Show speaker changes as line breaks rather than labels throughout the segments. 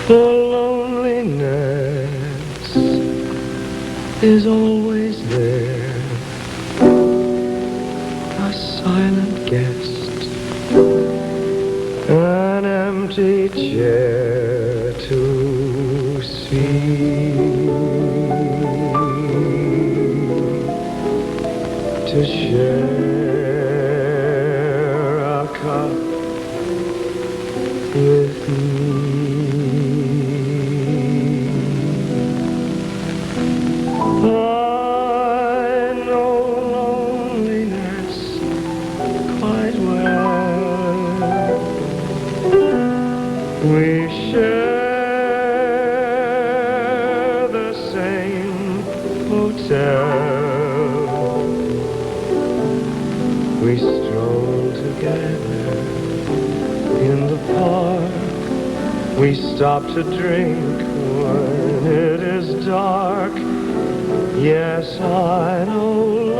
For loneliness is always there, a silent guest, an empty chair to see, to share a cup with me. I know loneliness quite well. We share the same hotel. We stroll together in the park. We stop to drink when it is dark. Yes, I know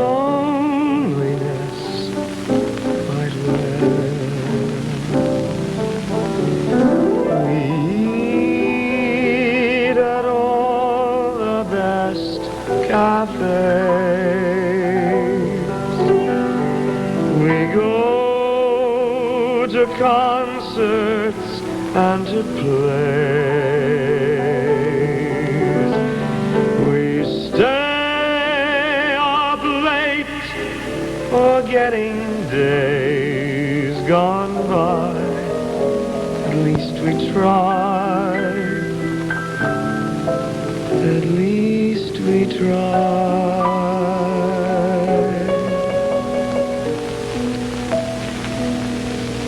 loneliness quite well. We eat at all the best cafes. We go to concerts and to plays. We stay up late, forgetting days gone by. At least we try. At least we try.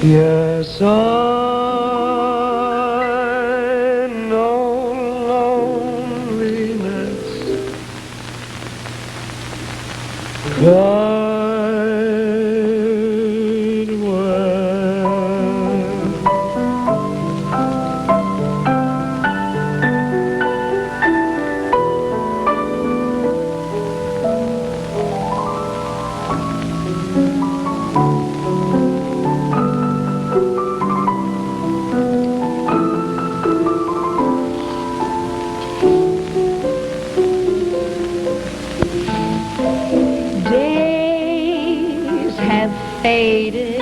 Yes, I know loneliness quite well.
Days have faded.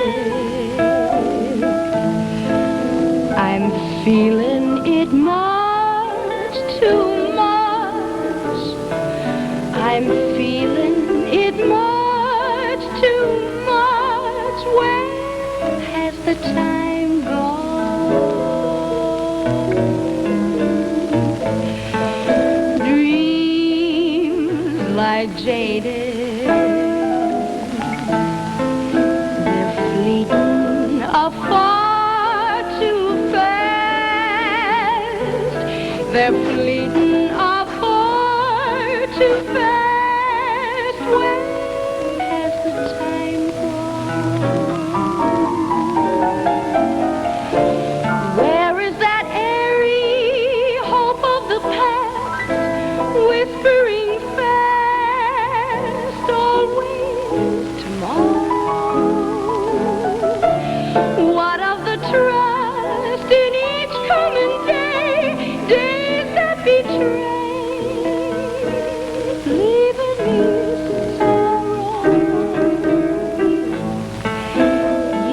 I'm feeling it much too much. I'm feeling it much too much. Where has the time gone? Dreams lie jaded. They're fleeting far too fast. They're fleeting far too fast. Where has the time gone? Where is that airy hope of the past, whispering fast, always tomorrow? What of the trust in each coming day, days that betray, leaving me sorrow?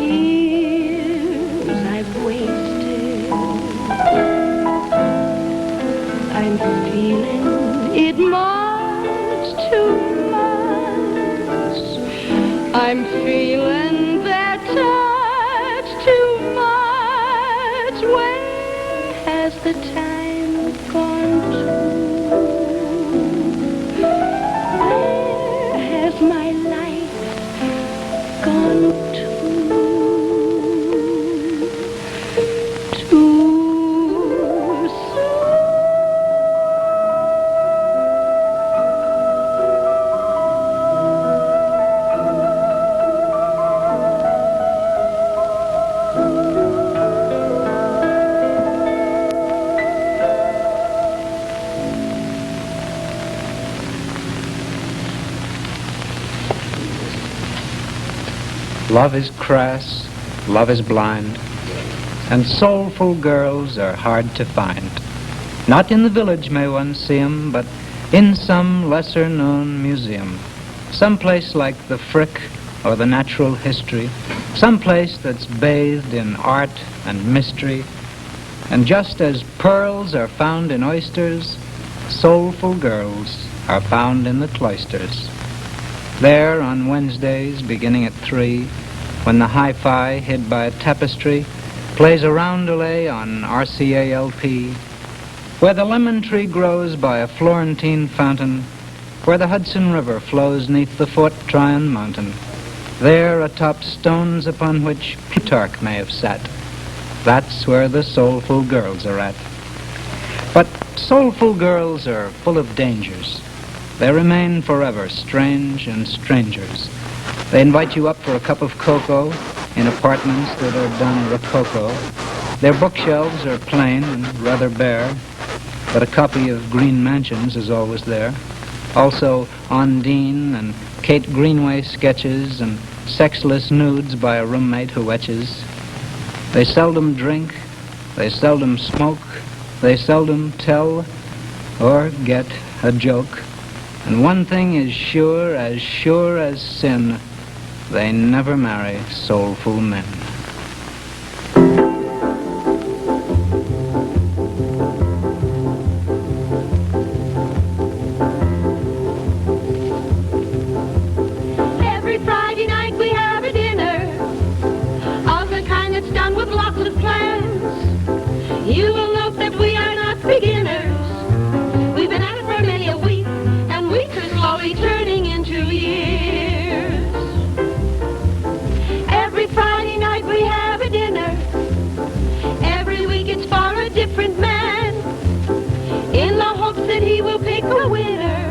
Years I've wasted. I'm feeling it much too much. I'm feeling that touch too much. Where has the time gone to? Where has my life gone to? Too soon.
Love is crass, love is blind, And soulful girls are hard to find. Not in the village may one see 'em, but in some lesser-known museum. Some place like the Frick or the Natural History. Some place that's bathed in art and mystery. And just as pearls are found in oysters, soulful girls are found in the cloisters. There on Wednesdays, beginning at 3, when the hi-fi, hid by a tapestry, plays a roundelay on RCA LP, where the lemon tree grows by a Florentine fountain, where the Hudson River flows neath the Fort Tryon Mountain, there atop stones upon which Plutarch may have sat, that's where the soulful girls are at. But soulful girls are full of dangers. They remain forever strange and strangers. They invite you up for a cup of cocoa in apartments that are done rococo. Their bookshelves are plain and rather bare, but a copy of Green Mansions is always there. Also Ondine and Kate Greenway sketches and sexless nudes by a roommate who etches. They seldom drink, they seldom smoke, they seldom tell or get a joke. And one thing is sure as sin, they never marry soulful men.
Every Friday night we have a dinner of the kind that's done with lots of plans. You will note that we are not beginners. We've been at it for many a week, and weeks are slowly turning into years. Every Friday night we have a dinner. Every week it's for a different man, in the hopes that he will pick a winner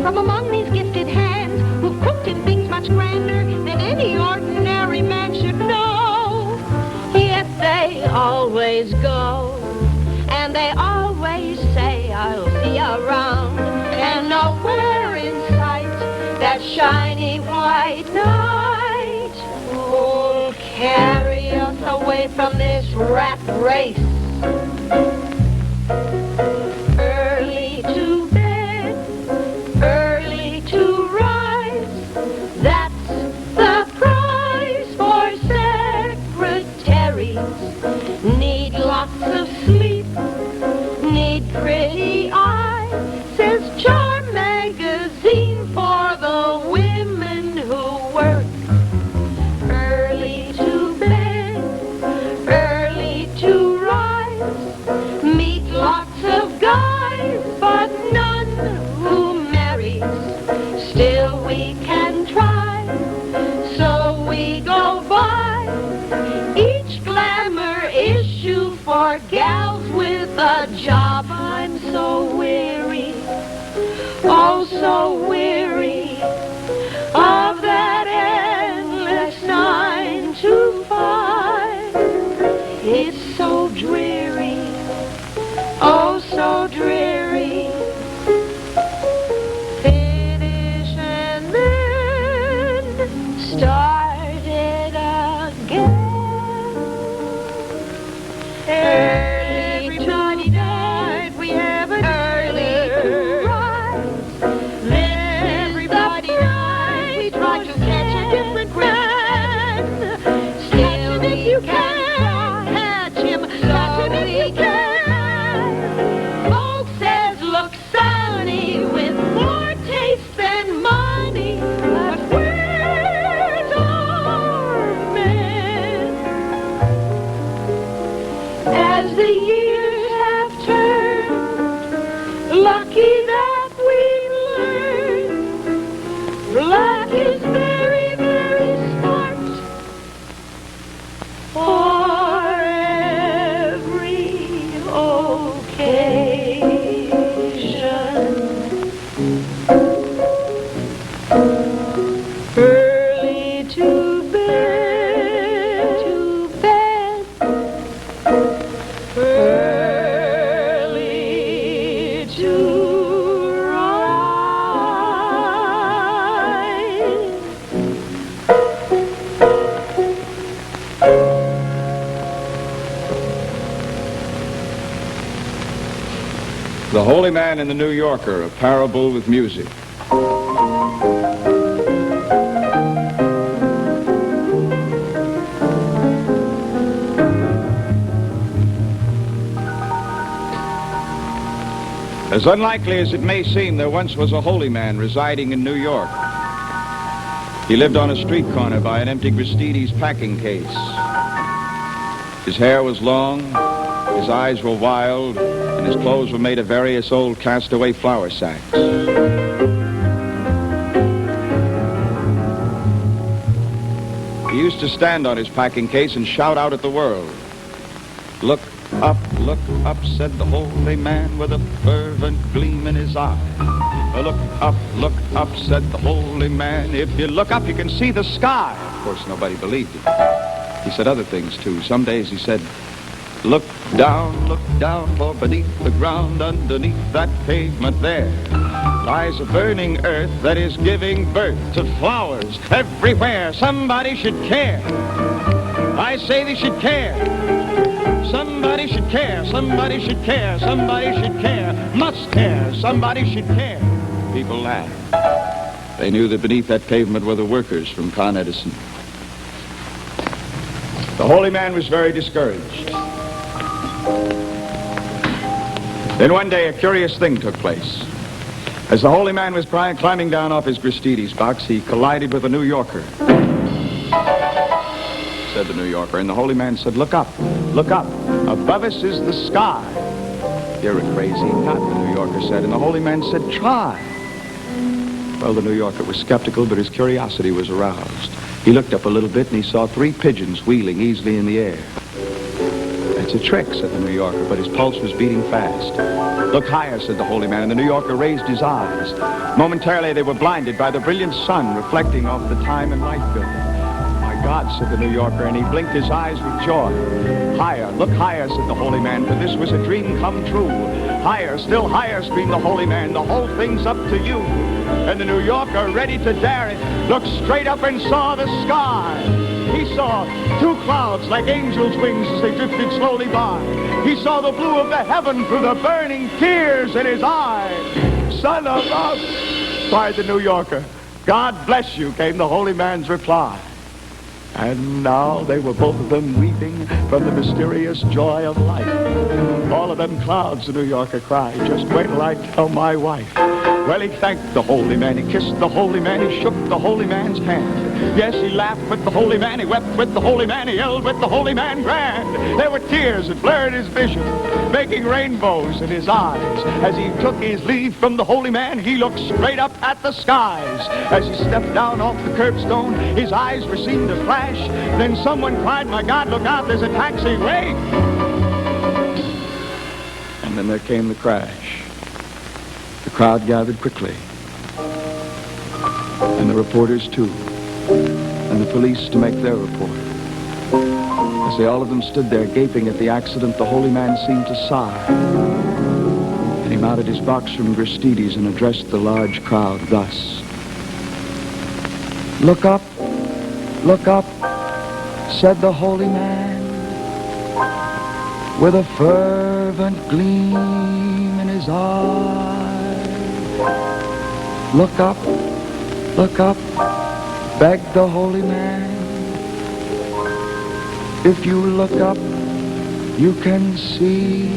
from among these gifted hands who've cooked in things much grander than any ordinary man should know. Yet they always go, and they always say, I'll see you around. And nowhere in sight, that shiny white knight will carry us away from this rat race. Early to bed, early to rise, that's the price for secretaries. Need lots of sleep, need pretty eyes, says Charm magazine for the women who work. Early to bed, early to rise, meet lots of guys, but none who marries. Still we can try, so we go by each glamour issue for gals with a job. I'm so weary, oh so weary of that endless 9 to 5. It's so dreary, oh so dreary. Finish and then start it again. Every Friday night we have an early rise. Then every Friday night we try to catch a different man. Still if you can catch him, catch him if you can. Folks says look sunny with more taste than money, but where's our men? As the years have turned, lucky that we learned, black is very, very smart for every occasion. Early to bed, early to rise.
The Holy Man and the New Yorker, a parable with music. As unlikely as it may seem, there once was a holy man residing in New York. He lived on a street corner by an empty Gristedes packing case. His hair was long, his eyes were wild, and his clothes were made of various old castaway flour sacks. He used to stand on his packing case and shout out at the world. Look up, said the holy man with a fervent gleam in his eye. Look up, said the holy man. If you look up, you can see the sky. Of course, nobody believed him. He said other things, too. Some days he said, look down, for beneath the ground, underneath that pavement there, lies a burning earth that is giving birth to flowers everywhere. Somebody should care. I say they should care. Somebody should care. Somebody should care. Somebody should care. Must care. Somebody should care. People laughed. They knew that beneath that pavement were the workers from Con Edison. The holy man was very discouraged. Then one day a curious thing took place. As the holy man was climbing down off his Gristedes box, he collided with a New Yorker. Said the New Yorker, and the holy man said, look up, above us is the sky. You're a crazy nut, the New Yorker said, and the holy man said, try. Well, the New Yorker was skeptical, but his curiosity was aroused. He looked up a little bit, and he saw 3 pigeons wheeling easily in the air. It's a trick, said the New Yorker, but his pulse was beating fast. Look higher, said the holy man, and the New Yorker raised his eyes. Momentarily, they were blinded by the brilliant sun reflecting off the Time and Light building. My God, said the New Yorker, and he blinked his eyes with joy. Higher, look higher, said the holy man, for this was a dream come true. Higher, still higher, screamed the holy man, the whole thing's up to you. And the New Yorker, ready to dare it, looked straight up and saw the sky. He saw 2 clouds like angels' wings as they drifted slowly by. He saw the blue of the heaven through the burning tears in his eyes. Son of a... cried the New Yorker. God bless you, came the holy man's reply. And now they were both of them weeping from the mysterious joy of life. All of them clouds, the New Yorker cried, just wait till I tell my wife. Well, he thanked the holy man, he kissed the holy man, he shook the holy man's hand. Yes, he laughed with the holy man, he wept with the holy man, he yelled with the holy man grand. There were tears that blurred his vision, making rainbows in his eyes. As he took his leave from the holy man, he looked straight up at the skies. As he stepped down off the curbstone, his eyes were seen to flash. Then someone cried, my God, look out, there's a taxi, wait! And then there came the crash. The crowd gathered quickly. And the reporters, too. And the police to make their report. As they all of them stood there gaping at the accident, the holy man seemed to sigh. And he mounted his box from Gristedes and addressed the large crowd thus. Look up, said the holy man, with a fervent gleam in his eye. Look up, begged the holy man. If you look up, you can see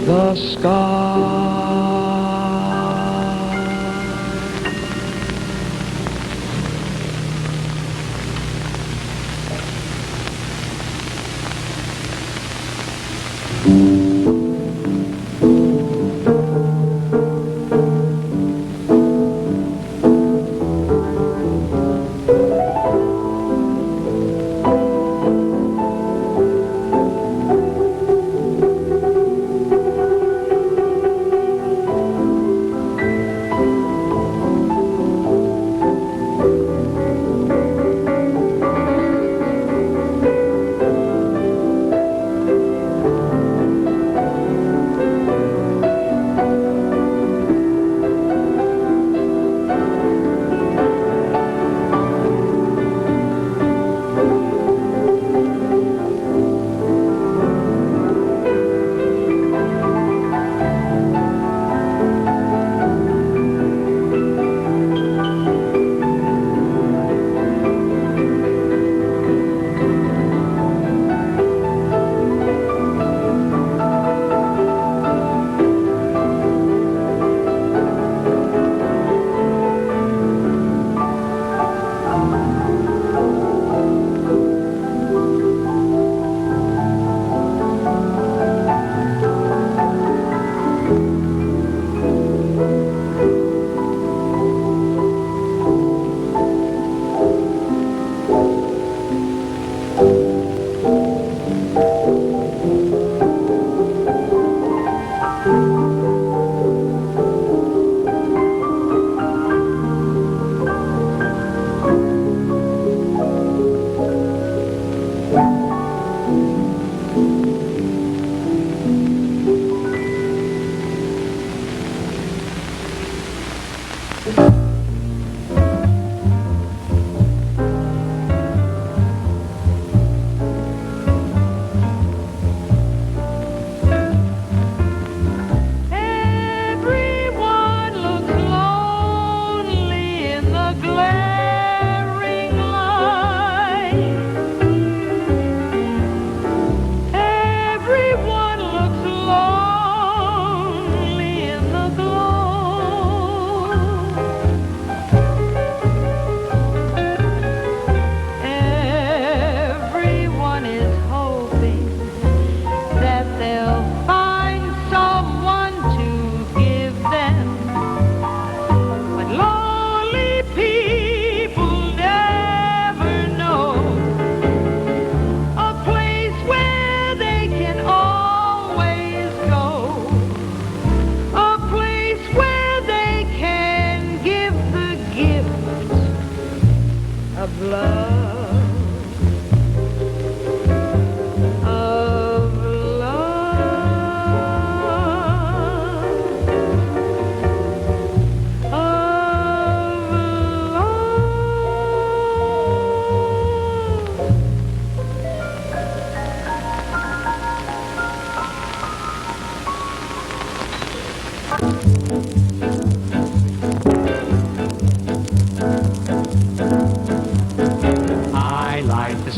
the sky.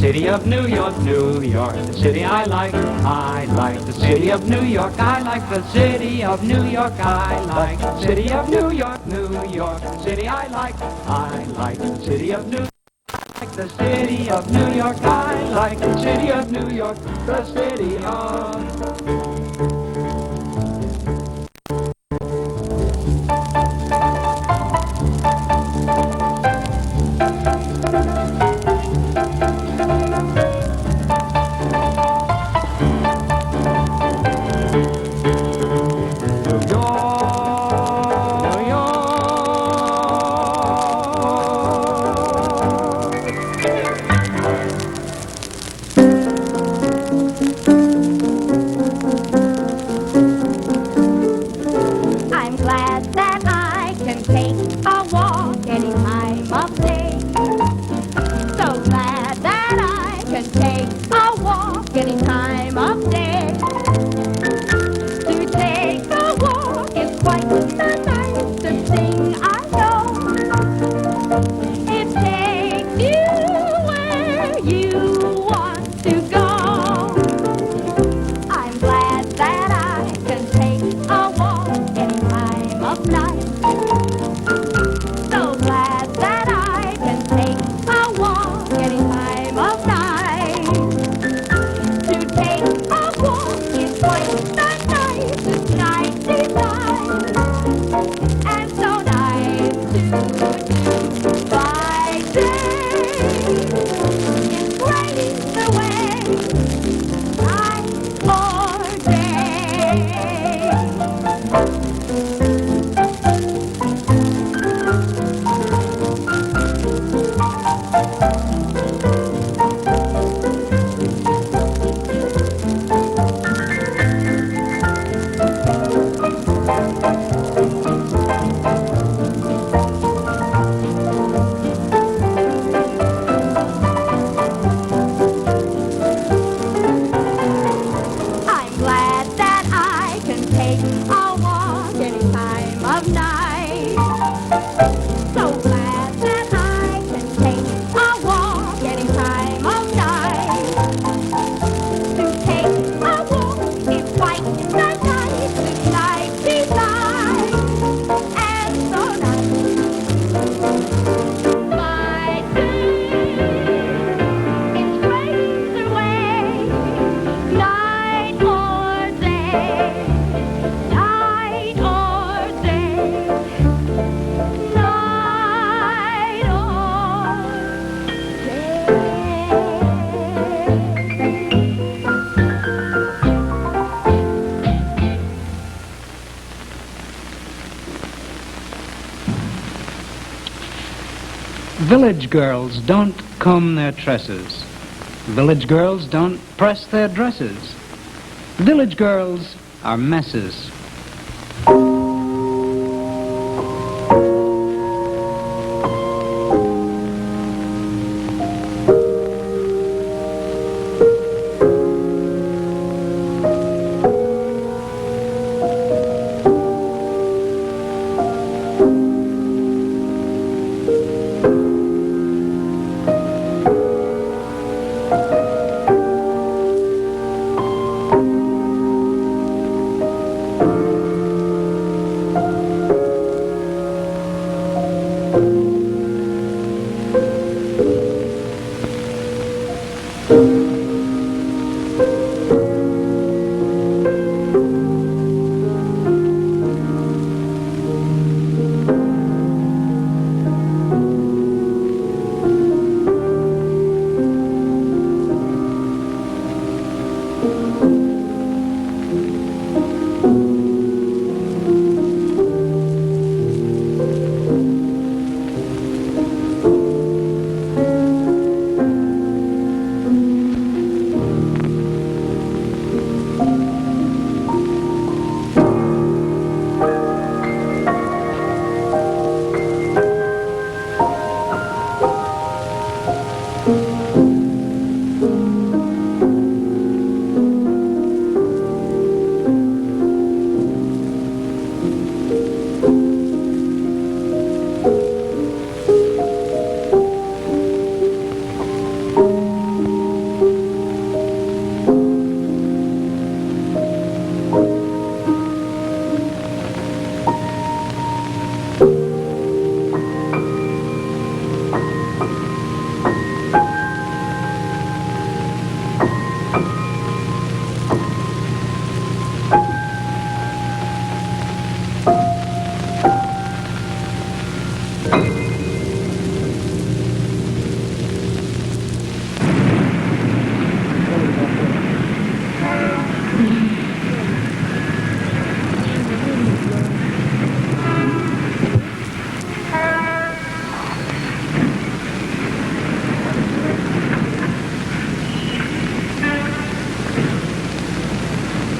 city of New York, New York, the city I like the city of New York, I like the city of New York, I like the city of New York, New York, the city I like the city of New York. The city of New York, I like the city of New York, the city of...
Village girls don't comb their tresses. Village girls don't press their dresses. Village girls are messes.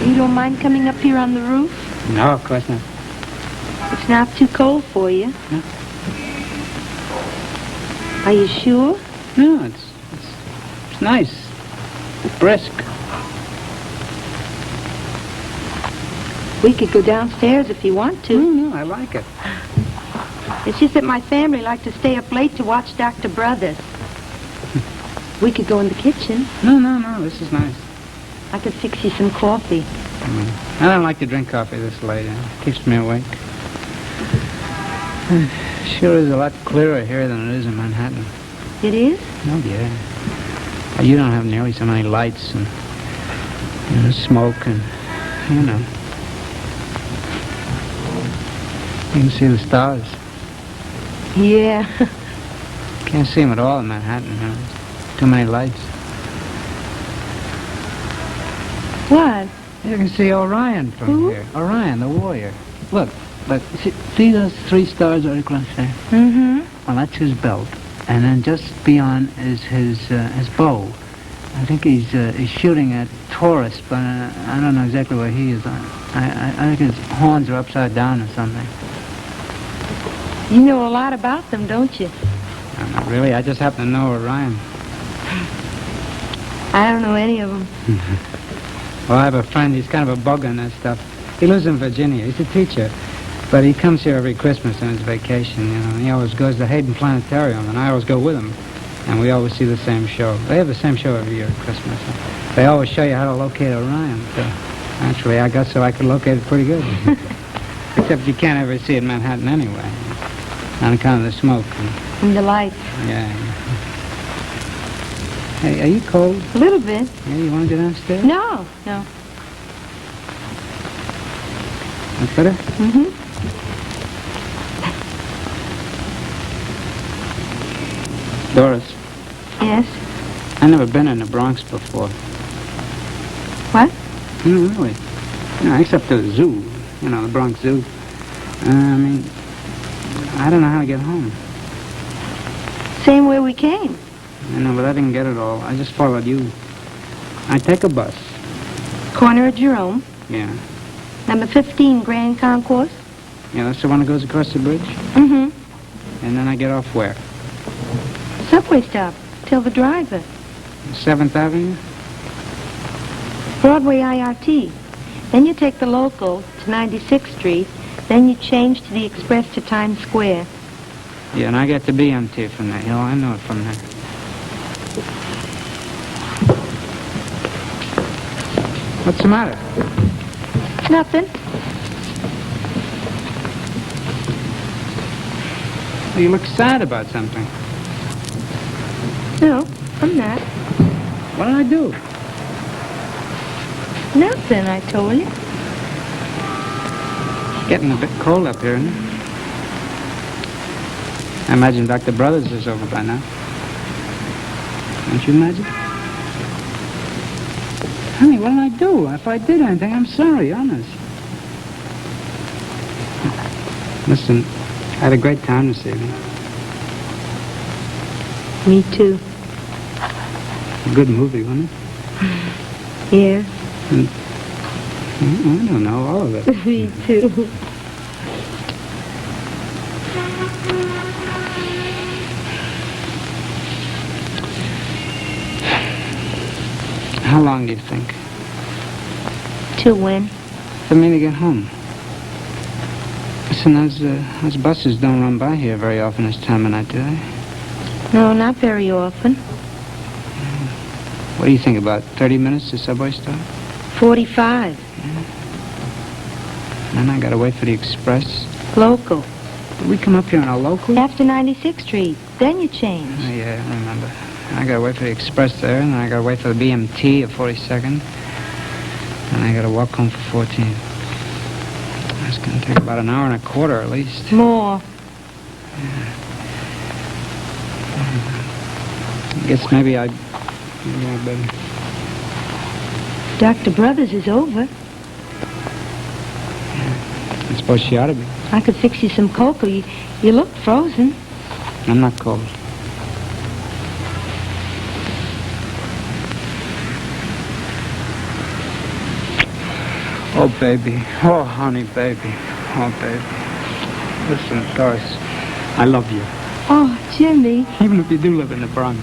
You don't mind coming up here on the roof?
No, of course not.
It's not too cold for you.
No.
Are you sure?
No, it's nice. Brisk.
We could go downstairs if you want to.
No, I like it.
It's just that my family like to stay up late to watch Dr. Brothers. We could go in the kitchen.
No, this is nice.
I could fix you some coffee.
I don't like to drink coffee this late. It keeps me awake. Sure is a lot clearer here than it is in Manhattan.
It is?
Oh, yeah. You don't have nearly so many lights and smoke and, you know. You can see the stars.
Yeah.
Can't see them at all in Manhattan. You know. Too many lights.
What?
You can see Orion from
Who?
here. Orion, the warrior. Look, see those three stars right across there?
Mm-hmm.
Well, that's his belt. And then just beyond is his bow. I think he's shooting at Taurus, but I don't know exactly where he is. I think his horns are upside down or something.
You know a lot about them, don't you?
No, not really. I just happen to know Orion.
I don't know any of them.
Well, I have a friend. He's kind of a bug on that stuff. He lives in Virginia. He's a teacher. But he comes here every Christmas on his vacation, you know. And he always goes to Hayden Planetarium, and I always go with him. And we always see the same show. They have the same show every year at Christmas. They always show you how to locate Orion. So actually, I got so I could locate it pretty good. Except you can't ever see it in Manhattan anyway. On account of the smoke.
And the lights.
Yeah. Hey, are you cold?
A little bit.
Yeah, you want to go downstairs?
No.
That's better?
Mm-hmm.
Doris,
Yes.
I've never been in the Bronx before.
What?
No, really. No, except the zoo. You know, the Bronx Zoo. I don't know how to get home.
Same way we came.
I know, but I didn't get it all. I just followed you. I take a bus.
Corner of Jerome.
Yeah.
Number 15, Grand Concourse.
Yeah, that's the one that goes across the bridge?
Mm-hmm.
And then I get off where?
Subway stop. Tell the driver.
7th Avenue?
Broadway IRT. Then you take the local to 96th Street. Then you change to the express to Times Square.
Yeah, and I get the BMT from there. You know, I know it from there. What's the matter?
Nothing.
Well, you look sad about something.
No, I'm not.
What did I do?
Nothing, I told you.
It's getting a bit cold up here, isn't it? I imagine Dr. Brothers is over by now. Don't you imagine? Honey, what did I do? If I did anything, I'm sorry, honest. Listen, I had a great time this evening.
Me too.
A good movie, wasn't it?
Yeah.
I don't know, all of it.
Me too.
How long do you think?
Till when?
For me to get home. Listen, those buses don't run by here very often this time of night, do they?
No, not very often.
What do you think, about 30 minutes to subway stop?
45.
Then I gotta wait for the express.
Local.
Did we come up here on a local?
After 96th Street. Then you change.
Oh, yeah, I remember. I gotta wait for the express there, and then I gotta wait for the BMT at 42nd. And I got to walk home for 14. That's going to take about an hour and a quarter at least.
More.
I guess maybe I better.
Dr. Brothers is over.
I suppose she ought to be.
I could fix you some cocoa. You look frozen.
I'm not cold. Oh, baby. Oh, honey, baby. Oh, baby. Listen, Doris, I love you.
Oh, Jimmy.
Even if you do live in the Bronx.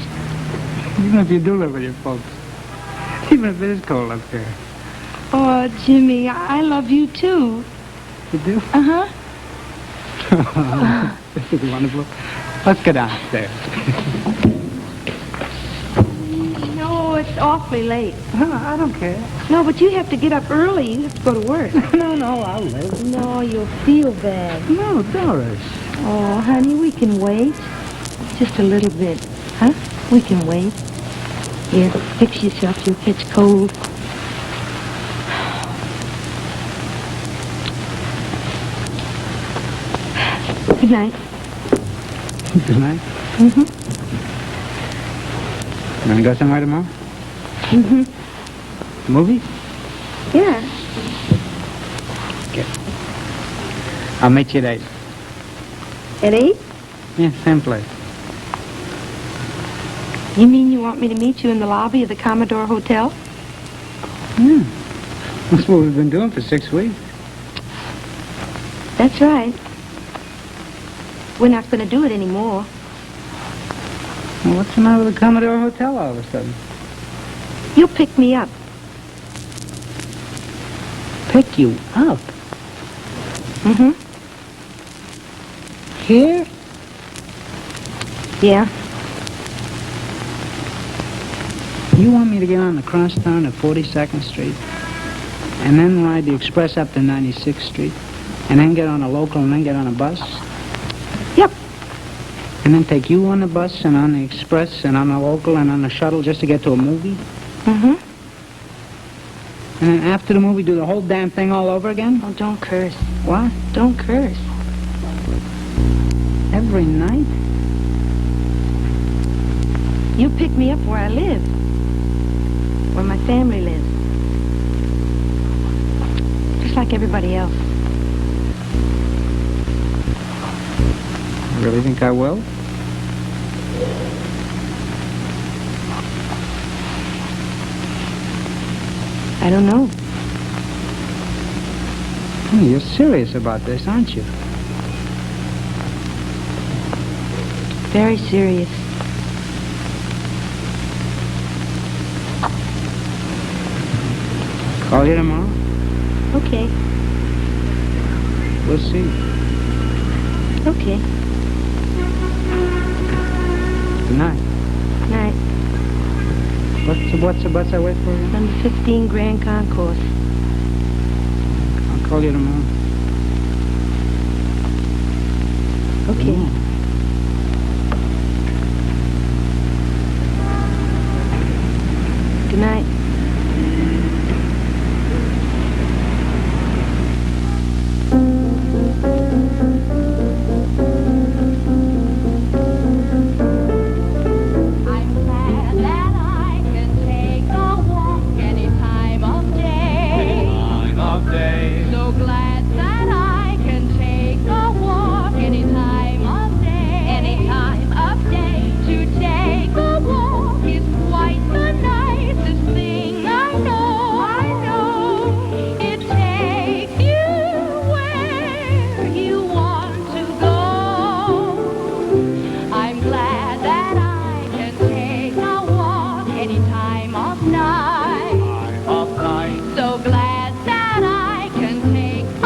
Even if you do live with your folks. Even if it is cold up here.
Oh, Jimmy, I love you too.
You do?
Uh-huh.
This is wonderful. Let's go downstairs.
No, it's awfully late.
I don't care.
No, but you have to get up early. You have to go to work.
No, I'll live.
No, you'll feel bad.
No, Doris.
Oh, honey, we can wait. Just a little bit. Huh? We can wait. Here, fix yourself. You'll catch cold. Good night.
Good night.
Mm-hmm.
You want to go somewhere tomorrow?
Mm-hmm.
Movies?
Yeah.
Okay. I'll meet you at 8.
At 8?
Yeah, same place.
You mean you want me to meet you in the lobby of the Commodore Hotel?
Yeah. That's what we've been doing for 6 weeks.
That's right. We're not going to do it anymore.
Well, what's the matter with the Commodore Hotel all of a sudden?
You'll pick me up.
Pick you up?
Mm-hmm.
Here?
Yeah.
You want me to get on the crosstown at 42nd Street and then ride the express up to 96th Street and then get on a local and then get on a bus?
Yep.
And then take you on the bus and on the express and on the local and on the shuttle just to get to a movie?
Mm-hmm.
And then after the movie do the whole damn thing all over again?
Oh, don't curse.
What?
Don't curse.
Every night?
You pick me up where I live. Where my family lives. Just like everybody else.
You really think I will?
I don't know.
Oh, you're serious about this, aren't you?
Very serious.
Call you tomorrow?
Okay.
We'll see.
Okay.
Good night.
Night.
What's the bus I wait for you?
Number 15 Grand Concourse.
I'll call you tomorrow.
Okay. Good night.
I'm glad that I can take a walk any time of day. So glad that I can take a walk any time of day. Any time of day. To take a walk is quite the nicest thing I know. I know. It takes you where you want to go. I'm glad that I can take a walk any time of night. So glad that I can take a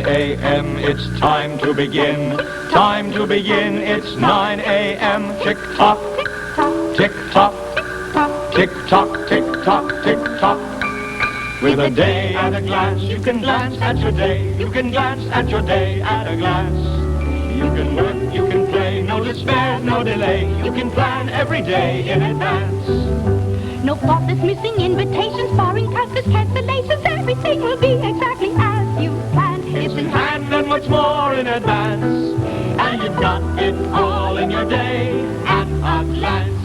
a.m., it's time to begin. Time to begin, it's 9 a.m. Tick-tock, tick-tock, tick-tock, tick-tock, tick-tock. With a day at a glance, you can glance at your day. You can glance at your day at a glance. You can work, you can play, no despair, no delay. You can plan every day in advance.
No thoughtless missing invitations, barring countless cancellations. Everything will be exactly as you planned.
It's in hand and much more in advance. And you've got it all in your day at a glance.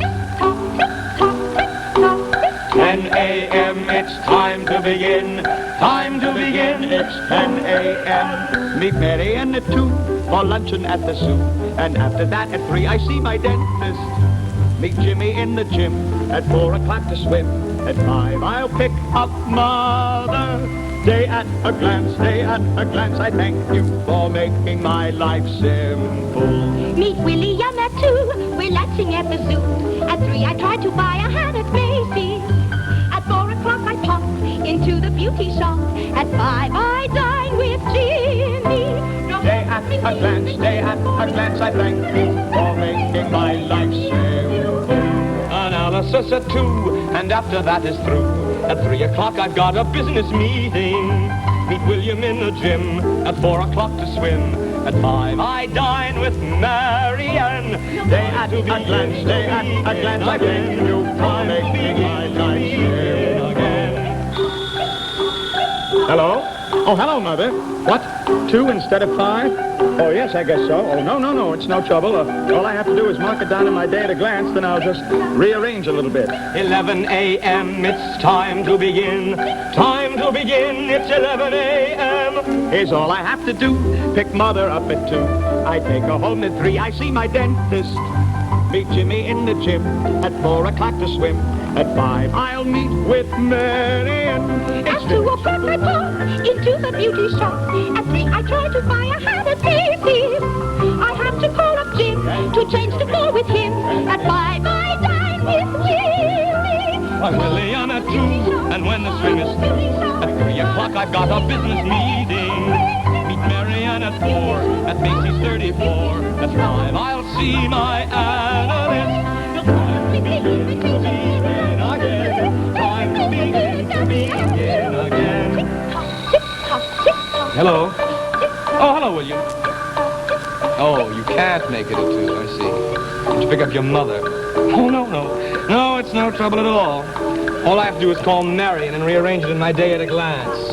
10 a.m., it's time to begin. Time to begin, it's 10 a.m. Meet Mary Ann at 2 for luncheon at the zoo. And after that at 3 I see my dentist. Meet Jimmy in the gym at 4 o'clock to swim. At 5 I'll pick up Mother. Day at a glance, day at a glance. I thank you for making my life simple.
Meet William at 2, we're lunching at the zoo. At 3 I try to buy a hat at Macy's. At 4 o'clock I pop into the beauty shop. At 5 I dine with Jimmy.
Day at a glance, day at a glance. I thank you for making my life simple. Analysis at 2, and after that is through. At 3 o'clock I've got a business meeting. Meet William in the gym. At 4 o'clock to swim. At 5 I dine with Marianne. Day at a glance, day at a glance. I thank you for making my life simple again. Hello? Oh, hello, Mother. What? 2 instead of 5? Oh, yes, I guess so. Oh, no, it's no trouble. All I have to do is mark it down in my day at a glance, then I'll just rearrange a little bit.
11 a.m., it's time to begin. Time to begin, it's 11 a.m.
Here's all I have to do. Pick Mother up at 2. I take her home at 3. I see my dentist. Meet Jimmy in the gym. At 4 o'clock to swim. At 5, I'll meet with Marian.
At 2 o'clock I pop into the beauty shop. At 3 I try to buy a hat at baby. I have to call up Jim to change the floor with him. At 5 I dine with Willie.
Willie on at 2, and when the swing is through, at 3 o'clock I've got a business meeting. Meet Marianne at 4, at Macy's 34. At 5 I'll see my analyst. Time to begin again.
Hello. Oh, hello, William. Oh, you can't make it at 2, I see. Did you pick up your mother? Oh, no. No, it's no trouble at all. All I have to do is call Marion and rearrange it in my day at a glance.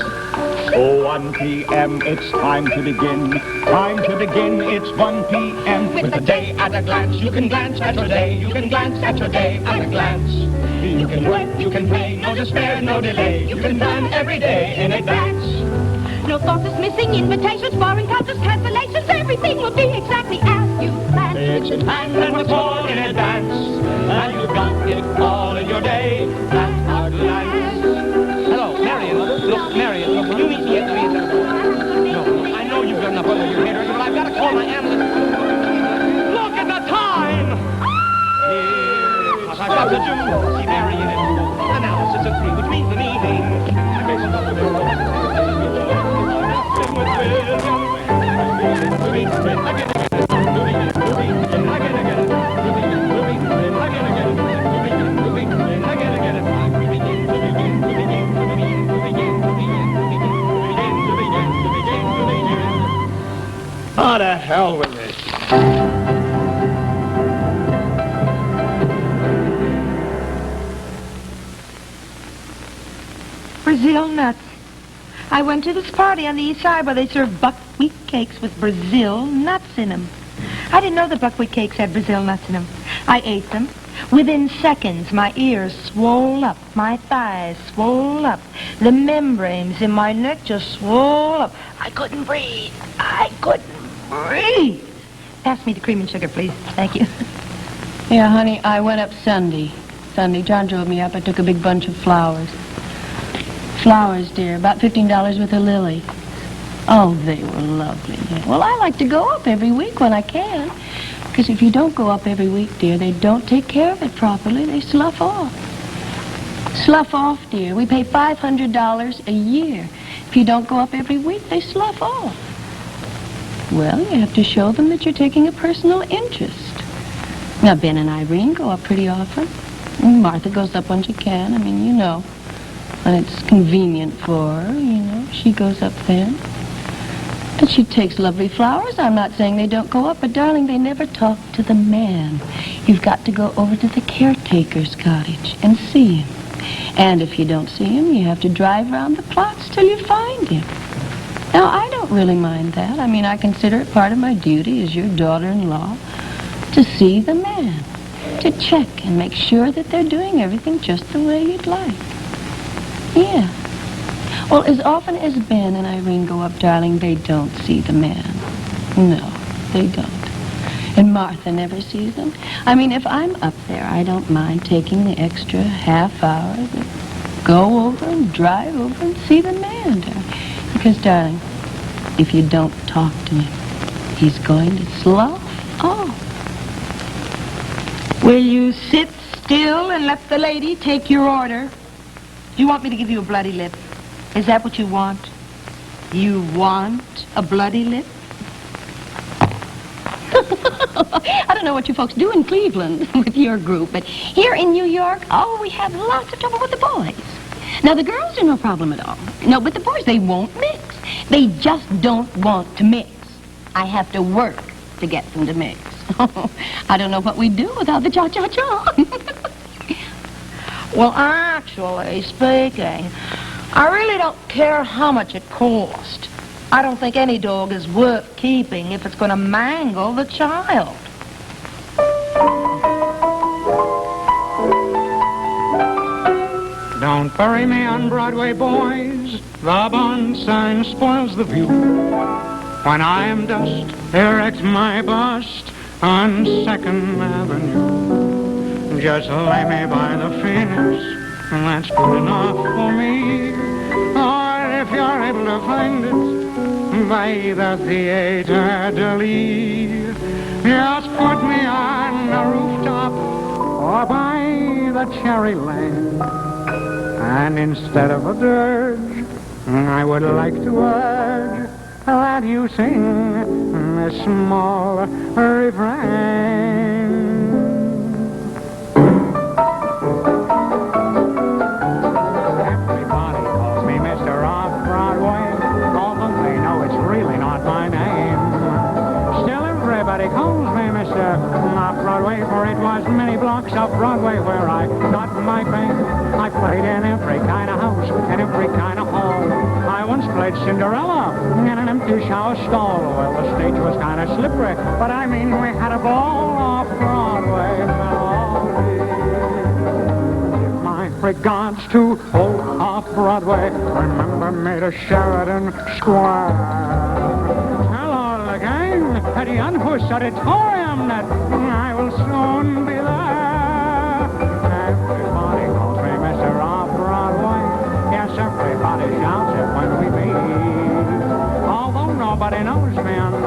Oh, 1 p.m., it's time to begin. Time to begin, it's 1 p.m. With a day at a glance, you can glance at your day. You can glance at your day at a glance. You can work, you can play, no despair, no delay. You can plan every day in advance.
No thoughts is missing, invitations, foreign countries, cancellations. Everything will be exactly as you planned.
It's in hand and what's more in advance. And you've got it all in your day at a glance.
Hello, Marion. Look, Marion, will you meet me at the... No, I know you've got enough under your head, but I've got to call my analyst.
Look at the time!
Here's what I've got to do. See Marion at 2. Analysis at 3, which means the meeting.
Oh, the hell with this.
Brazil nuts. I went to this party on the east side where they serve buckwheat cakes with Brazil nuts in them. I didn't know the buckwheat cakes had Brazil nuts in them. I ate them. Within seconds, my ears swole up, my thighs swole up, the membranes in my neck just swole up. I couldn't breathe. Pass me the cream and sugar, please. Thank you.
Yeah, honey, I went up Sunday. John drove me up. I took a big bunch of flowers. Flowers, dear, about $15 with a lily. Oh, they were lovely. Yeah. Well, I like to go up every week when I can. Because if you don't go up every week, dear, they don't take care of it properly. They slough off. Slough off, dear. We pay $500 a year. If you don't go up every week, they slough off. Well, you have to show them that you're taking a personal interest. Now, Ben and Irene go up pretty often. Martha goes up when she can. I mean, you know. When it's convenient for her, you know. She goes up then. And she takes lovely flowers. I'm not saying they don't go up, but, darling, they never talk to the man. You've got to go over to the caretaker's cottage and see him. And if you don't see him, you have to drive around the plots till you find him. Now, I don't really mind that. I mean, I consider it part of my duty as your daughter-in-law to see the man, to check and make sure that they're doing everything just the way you'd like. Yeah. Well, as often as Ben and Irene go up, darling, they don't see the man. No, they don't. And Martha never sees him. I mean, if I'm up there, I don't mind taking the extra half hour to go over and drive over and see the man, darling. Because, darling, if you don't talk to him, he's going to slough off.
Will you sit still and let the lady take your order? Do you want me to give you a bloody lip? Is that what you want? You want a bloody lip?
I don't know what you folks do in Cleveland with your group, but here in New York, oh, we have lots of trouble with the boys. Now, the girls are no problem at all. No, but the boys, they won't mix. They just don't want to mix. I have to work to get them to mix. I don't know what we'd do without the cha-cha-cha.
Well, actually speaking, I really don't care how much it costs. I don't think any dog is worth keeping if it's going to mangle the child.
Don't bury me on Broadway, boys. The bond sign spoils the view. When I am dust, erect my bust on 2nd Avenue. Just lay me by the Phoenix, that's good enough for me. Or if you're able to find it, by the Theatre de Lis, just put me on the rooftop or by the Cherry Lane. And instead of a dirge, I would like to urge that you sing a small refrain. Everybody calls me Mr. Off-Broadway, although they know it's really not my name. Still, everybody calls me Mr. Off-Broadway, for it was many blocks off Broadway where I got my fame. I played in every kind of house, in every kind of hall. I once played Cinderella in an empty shower stall. Well, the stage was kind of slippery, but I mean we had a ball off Broadway. Give my regards to old off-Broadway. Remember me to Sheridan Square. Tell all the gang at the Anhus Auditorium that I will soon be there. Everybody calls me Mr. Off-Broadway. Yes, everybody shouts it when we meet. Although nobody knows me on the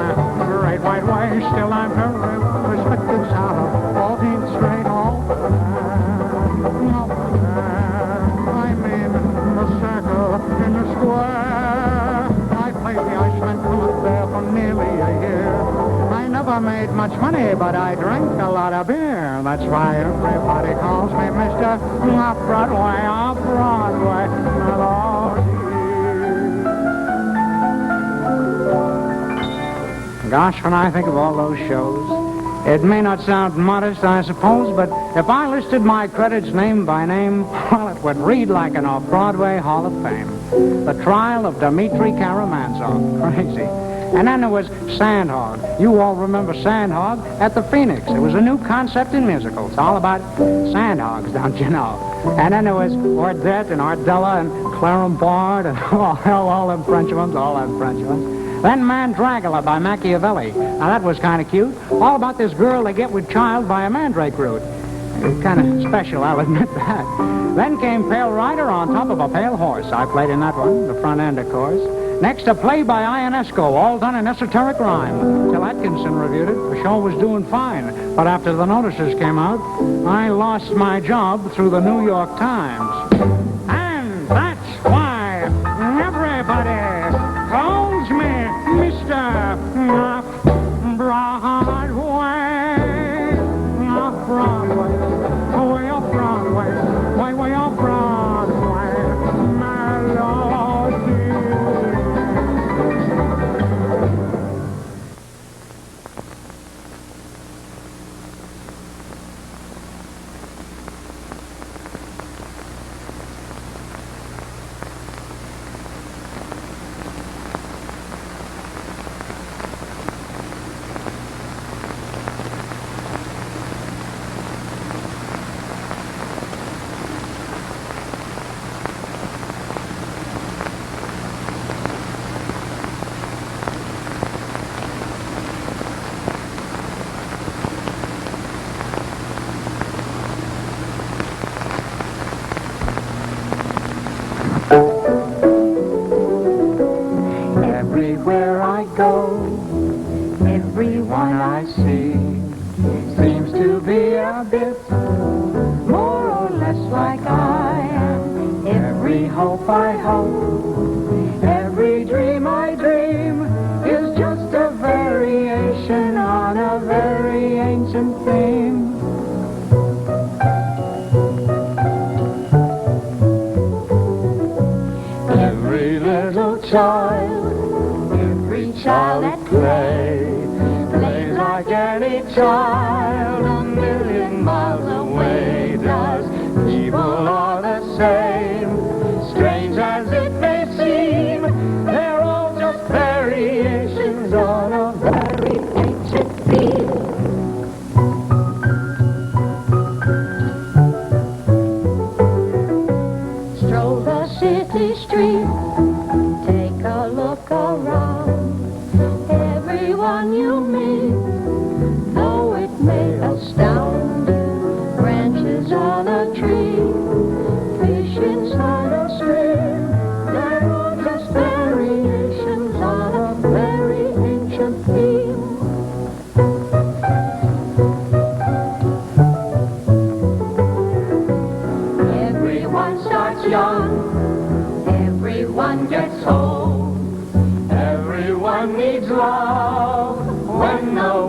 Great White Way, still I'm very respected south of 14th Street. I'm in the circle, in the square. I played the Iceman flute there for nearly a year. I never made much money, but I drank a lot of beer. That's why everybody calls me Mr. Off-Broadway, Off-Broadway. Gosh, when I think of all those shows, it may not sound modest, I suppose, but if I listed my credits name by name, well, it would read like an Off-Broadway Hall of Fame. The Trial of Dmitri Karamazov. Crazy. And then there was Sandhog. You all remember Sandhog at the Phoenix. It was a new concept in musicals, all about sandhogs, don't you know? And then there was Ordette and Ardella and Clarimbard and all them French ones. Then Mandragora by Machiavelli. Now, that was kind of cute. All about this girl they get with child by a mandrake root. Kind of special, I'll admit that. Then came Pale Rider on top of a pale horse. I played in that one, the front end, of course. Next, a play by Ionesco, all done in esoteric rhyme. Till Atkinson reviewed it, the show was doing fine. But after the notices came out, I lost my job through the New York Times. And that's why everybody calls me Mr. Off-Broadway. Off-Broadway. Way off Broadway. Way off Broadway. My Lord. Everywhere I go, everyone I see seems to be a bit more or less like I am. Every hope I hope, every dream I dream is just a variation on a very ancient theme. Every little child, every child at play, plays like any child a million miles away does. People are the same, strange as it may seem, they're all just very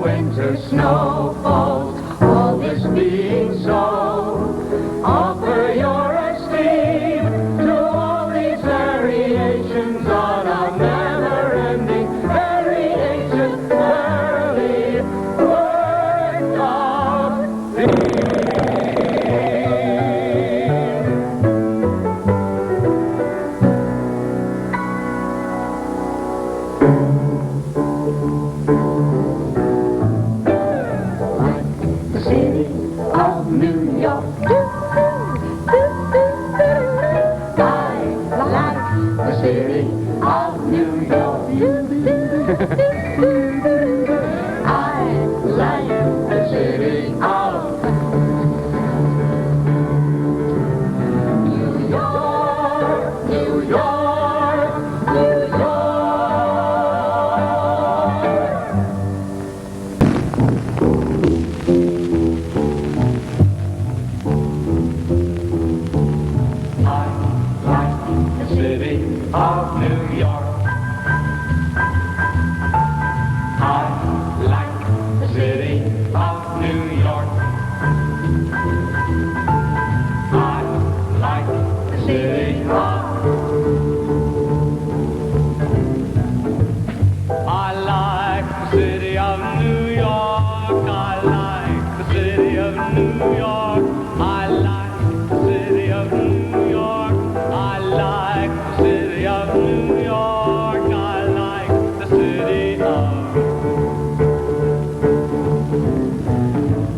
winter snow falls. All this being so, offer your esteem to all these variations on a never-ending, variation, early work of theme. The city of New York, I like the city of New York. I like the city of New York, New York, New York. Of New York. I like the city of New York. I like the city of I like the city of New York. I like the city of New York. I like the city of New York. I like the city of New York. I like the city of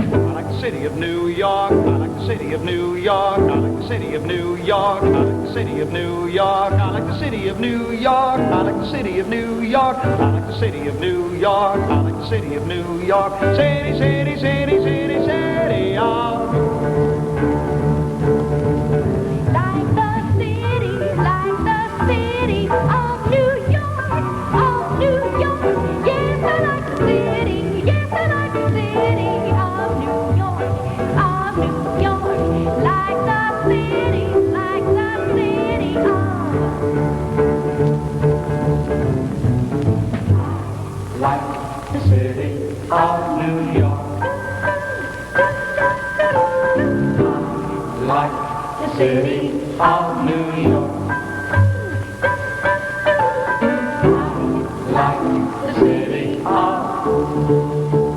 I like the city of New York. I like the city of New York. I like the city of New York. I like the city of New York. I like the city of New York. I like the city of New York. I like the city of New York. I like the city of New York. City, city, city, city, city of
Like the city of New York, of New York. Yes, I like the city, yes, I like the city of New York, of New York. Like the city of
like the city of New York. Like the city of New York. Like the city of